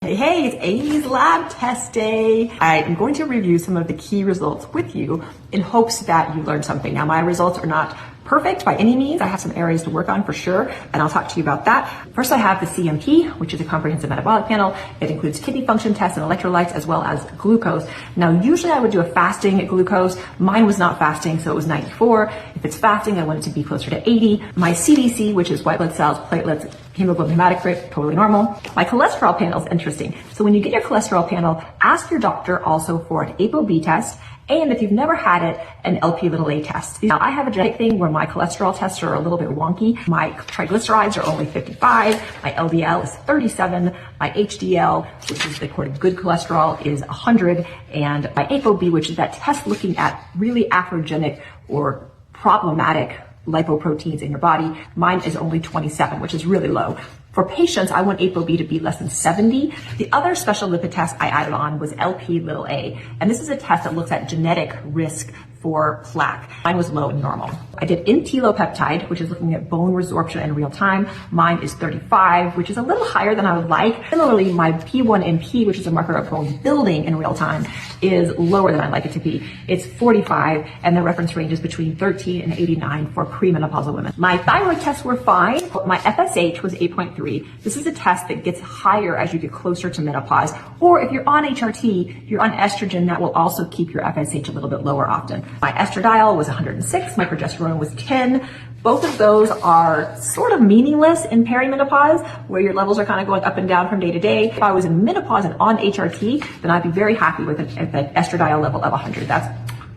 Hey, it's Amy's lab test day. I am going to review some of the key results with you in hopes that you learn something. Now, my results are not perfect by any means. I have some areas to work on for sure, and I'll talk to you about that. First, I have the CMP, which is a comprehensive metabolic panel. It includes kidney function tests and electrolytes as well as glucose. Now, usually I would do a fasting glucose. Mine was not fasting, so it was 94. If it's fasting, I want it to be closer to 80. My CBC, which is white blood cells, platelets, hemoglobin, hematocrit, totally normal. My cholesterol panel is interesting. So when you get your cholesterol panel, ask your doctor also for an ApoB test, and if you've never had it, an LP(a) test. Now, I have a genetic thing where my cholesterol tests are a little bit wonky. My triglycerides are only 55, my LDL is 37, my HDL, which is the good cholesterol, is 100, and my ApoB, which is that test looking at really atherogenic or problematic lipoproteins in your body, mine is only 27, which is really low. For patients, I want ApoB to be less than 70. The other special lipid test I added on was LP(a), and this is a test that looks at genetic risk for plaque. Mine was low and normal. I did entelopeptide, which is looking at bone resorption in real time. Mine is 35, which is a little higher than I would like. Similarly, my P1NP, which is a marker of bone building in real time, is lower than I'd like it to be. It's 45, and the reference range is between 13 and 89 for premenopausal women. My thyroid tests were fine. My FSH was 8.3. This is a test that gets higher as you get closer to menopause, or if you're on HRT, you're on estrogen, that will also keep your FSH a little bit lower often. My estradiol was 106, my progesterone was 10. Both of those are sort of meaningless in perimenopause, where your levels are kind of going up and down from day to day. If I was in menopause and on HRT, then I'd be very happy with an estradiol level of 100. That's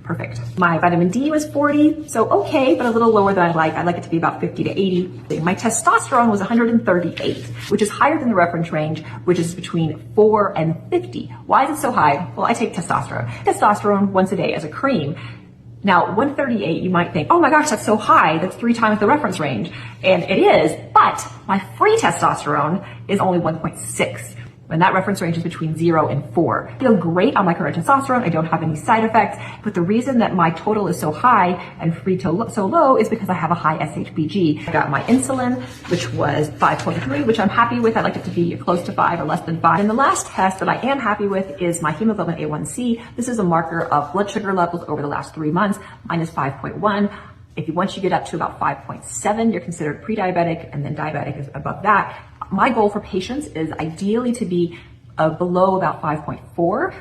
perfect. My vitamin D was 40, so okay, but a little lower than I'd like. I'd like it to be about 50 to 80. My testosterone was 138, which is higher than the reference range, which is between 4 and 50. Why is it so high? Well, I take testosterone. Testosterone once a day as a cream. Now, 138, you might think, oh my gosh, that's so high. That's 3 times the reference range. And it is, but my free testosterone is only 1.6. And that reference range is between 0 and 4. I feel great on my current testosterone. I don't have any side effects. But the reason that my total is so high and free to so low is because I have a high SHBG. I got my insulin, which was 5.3, which I'm happy with. I'd like it to be close to 5 or less than 5. And the last test that I am happy with is my hemoglobin A1C. This is a marker of blood sugar levels over the last 3 months. Mine is 5.1. Once you get up to about 5.7, you're considered pre-diabetic, and then diabetic is above that. My goal for patients is ideally to be below about 5.4.